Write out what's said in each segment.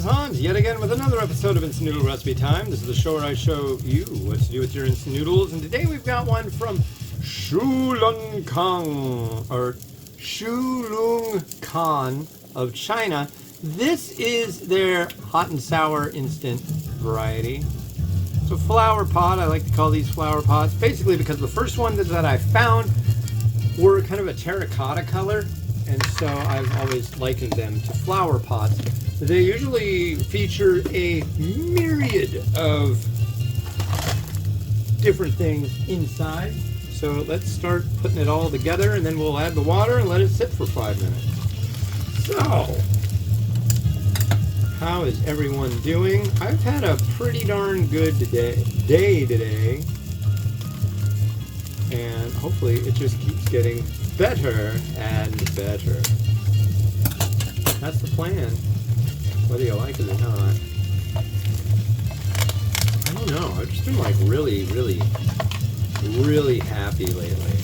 is Hans, yet again with another episode of Instant Noodle Recipe Time. This is the show where I show you what to do with your instant noodles, and today we've got one from Shoo Loong of China. This is their hot and sour instant variety. It's a flower pot. I like to call these flower pots, basically because the first one that I found were kind of a terracotta color, and so I've always likened them to flower pots. They usually feature a myriad of different things inside. So let's start putting it all together, and then we'll add the water and let it sit for 5 minutes. So, how is everyone doing? I've had a pretty darn good day today, and hopefully it just keeps getting better and better. That's the plan, whether you like it or not. I don't know, I've just been like really happy lately.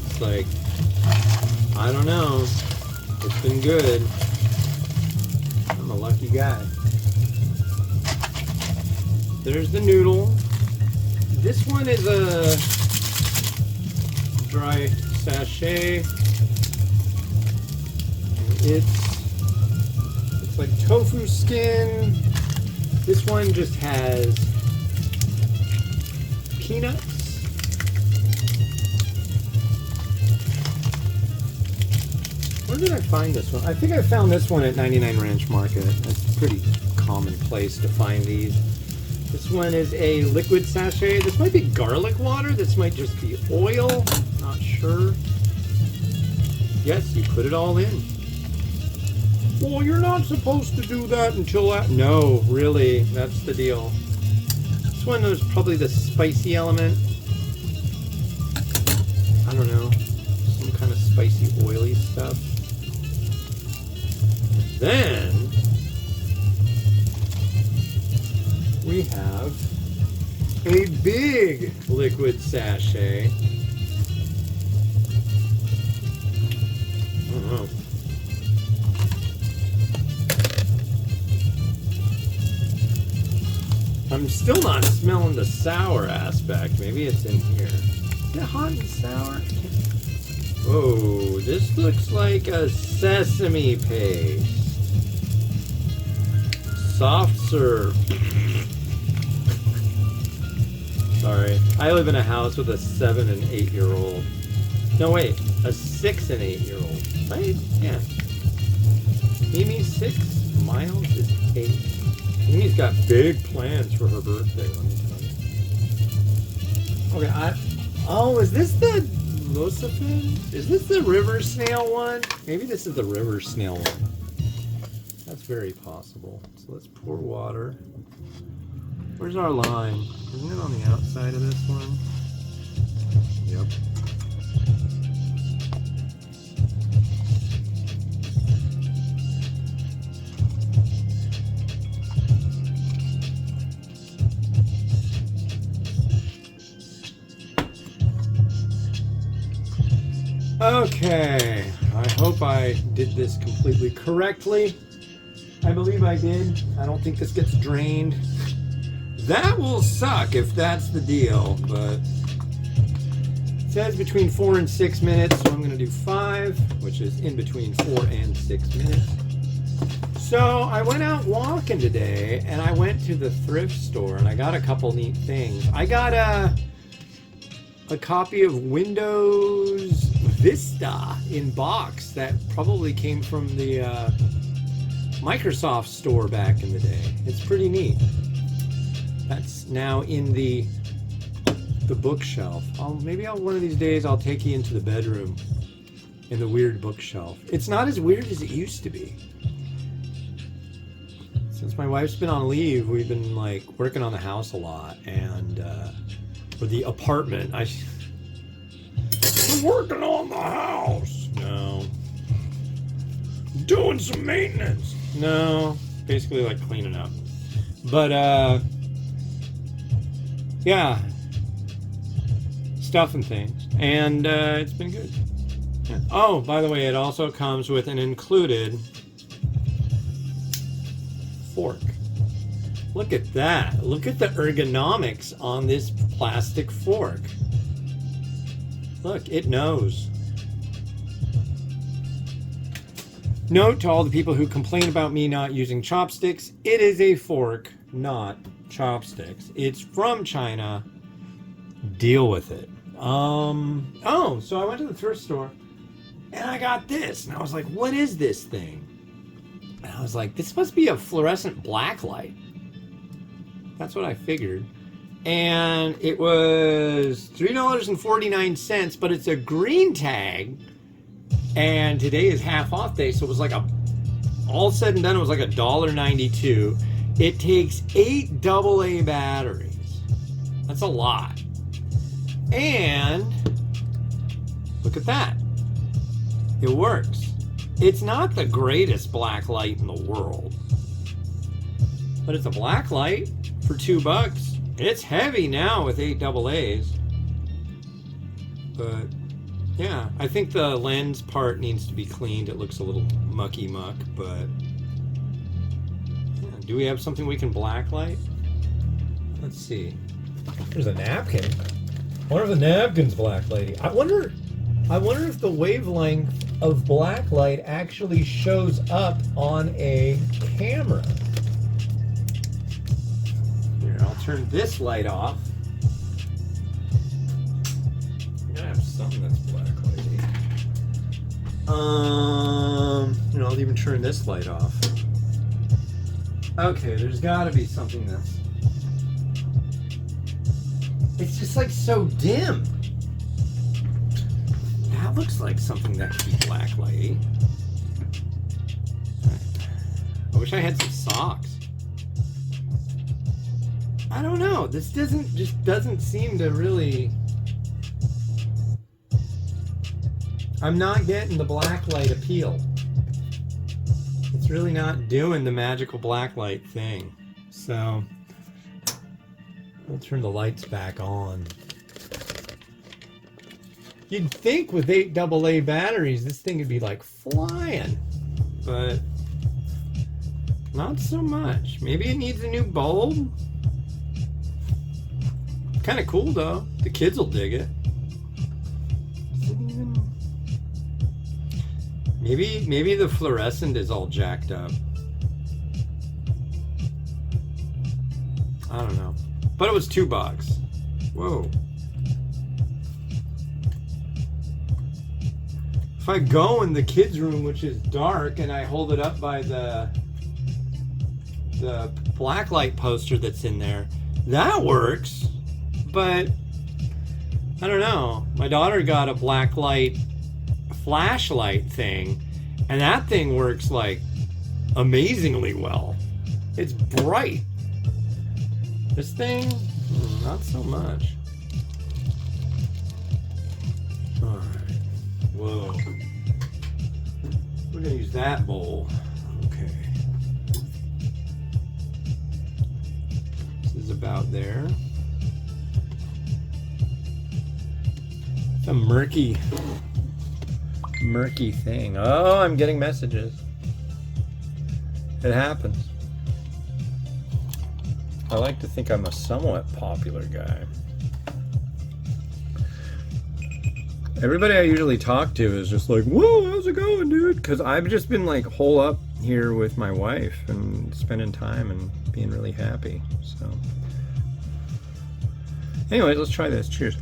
It's like, I don't know, it's been good. I'm a lucky guy. There's the noodle. This one is a dry sachet. It's like tofu skin. This one just has peanuts. Where did I find this one? I think I found this one at 99 Ranch Market. That's a pretty common place to find these. This one is a liquid sachet. This might be garlic water. This might just be oil. Not sure. Yes, you put it all in. Well, you're not supposed to do that until that. No, really, that's the deal. This one is probably the spicy element. I don't know. Some kind of spicy, oily stuff. Then we have a big liquid sachet. I don't know. I'm still not smelling the sour aspect. Maybe it's in here. Is it hot and sour? Whoa, this looks like a sesame paste. Soft serve. Sorry. I live in a house with a 7 and 8 year old. No, wait. A 6 and 8 year old. Right? Yeah. Mimi's 6. Miles is 8. Mimi's got big plans for her birthday, let me tell you. Okay, oh, is this the Lucifin? Is this the river snail one? Maybe this is the river snail one. That's very possible. So let's pour water. Where's our lime? Isn't it on the outside of this one? Yep. Okay, I hope I did this completely correctly. I believe I did. I don't think this gets drained. That will suck if that's the deal, but it says between 4 and 6 minutes, so I'm going to do 5, which is in between 4 and 6 minutes. So I went out walking today, and I went to the thrift store, and I got a couple neat things. I got a copy of Windows Vista in box that probably came from the Microsoft store back in the day. It's pretty neat. That's now in the bookshelf. Maybe one of these days I'll take you into the bedroom in the weird bookshelf. It's not as weird as it used to be. Since my wife's been on leave, we've been like working on the house a lot, and or the apartment. I'm working on the house. No. Doing some maintenance. No. Basically like cleaning up. But yeah. Stuff and things. And it's been good. Yeah. Oh, by the way, it also comes with an included fork. Look at that. Look at the ergonomics on this plastic fork. Look, it knows. Note to all the people who complain about me not using chopsticks, it is a fork, not chopsticks. It's from China. Deal with it. Oh, so I went to the thrift store and I got this. And I was like, what is this thing? And I was like, this must be a fluorescent black light. That's what I figured. And it was $3.49, but it's a green tag. And today is half off day, so it was like all said and done, it was like $1.92. It takes 8 AA batteries. That's a lot. And look at that. It works. It's not the greatest black light in the world, but it's a black light for $2. It's heavy now with 8 AA's. But yeah, I think the lens part needs to be cleaned. It looks a little mucky muck, but yeah. Do we have something we can blacklight? Let's see. There's a napkin. I wonder if the napkin's blacklighting. I wonder if the wavelength of blacklight actually shows up on a camera. Here, I'll turn this light off. I'm gonna have something that's blacklighting. I'll even turn this light off. Okay, there's gotta be something that's... It's just like so dim. That looks like something that could be blacklighting. I wish I had some socks. I don't know. This doesn't seem to really... I'm not getting the blacklight appeal. It's really not doing the magical blacklight thing. So I'll turn the lights back on. You'd think with 8 AA batteries, this thing would be like flying, but not so much. Maybe it needs a new bulb. Kind of cool though. The kids will dig it. Maybe the fluorescent is all jacked up. I don't know. But it was $2. Whoa. If I go in the kids' room, which is dark, and I hold it up by the blacklight poster that's in there, that works. But I don't know. My daughter got a blacklight flashlight thing, and that thing works like amazingly well. It's bright. This thing, not so much. All right. Whoa. We're gonna use that bowl. Okay. This is about there. It's a murky thing. Oh, I'm getting messages. It happens. I like to think I'm a somewhat popular guy. Everybody I usually talk to is just like, whoa, how's it going, dude? Because I've just been like hole up here with my wife and spending time and being really happy. So anyways, let's try this. Cheers.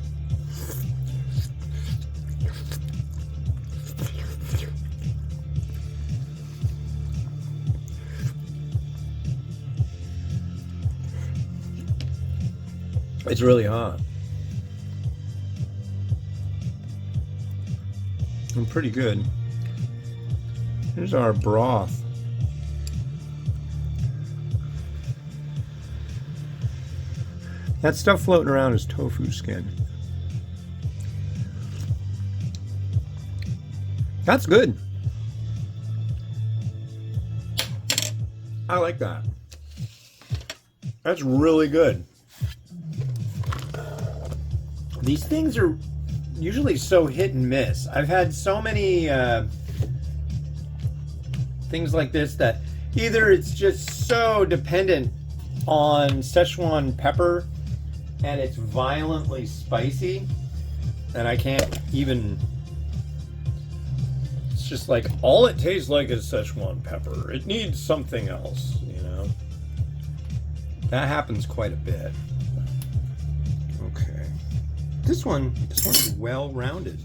It's really hot. And pretty good. Here's our broth. That stuff floating around is tofu skin. That's good. I like that. That's really good. These things are usually so hit and miss. I've had so many things like this that Either it's just so dependent on Szechuan pepper and it's violently spicy that I can't even. It's just like all it tastes like is Szechuan pepper. It needs something else, you know. That happens quite a bit. Okay. This one's well-rounded.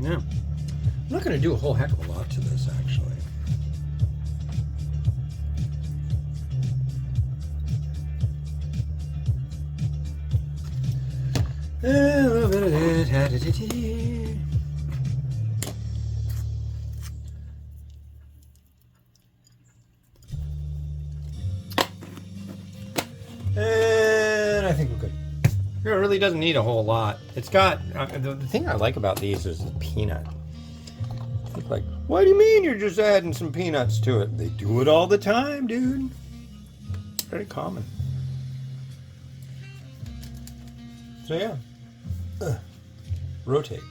Yeah. I'm not going to do a whole heck of a lot to this, actually. A little bit of it. And I think we're good. It really doesn't need a whole lot. It's got the thing I like about these is the peanut. It's like, what do you mean you're just adding some peanuts to it? They do it all the time, dude. Very common. So yeah, rotate.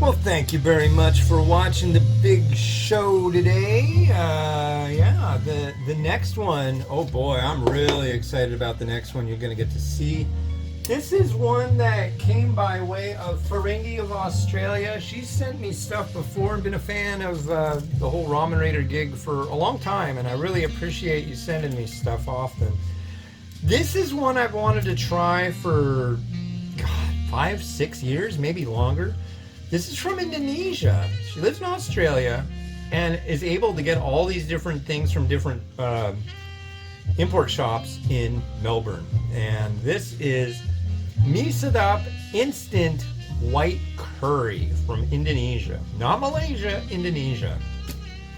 Well, thank you very much for watching the big show today. Yeah, the next one, oh boy, I'm really excited about the next one you're going to get to see. This is one that came by way of Ferengi of Australia. She's sent me stuff before and been a fan of the whole Ramen Raider gig for a long time, and I really appreciate you sending me stuff often. This is one I've wanted to try for, God, 5-6 years, maybe longer. This is from Indonesia. She lives in Australia and is able to get all these different things from different import shops in Melbourne. And this is Mie Sedap instant white curry from Indonesia. Not Malaysia, Indonesia.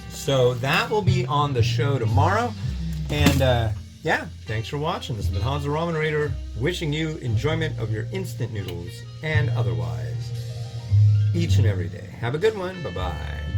So that will be on the show tomorrow. And yeah, thanks for watching. This has been Hans the Ramen Raider, wishing you enjoyment of your instant noodles and otherwise each and every day. Have a good one. Bye-bye.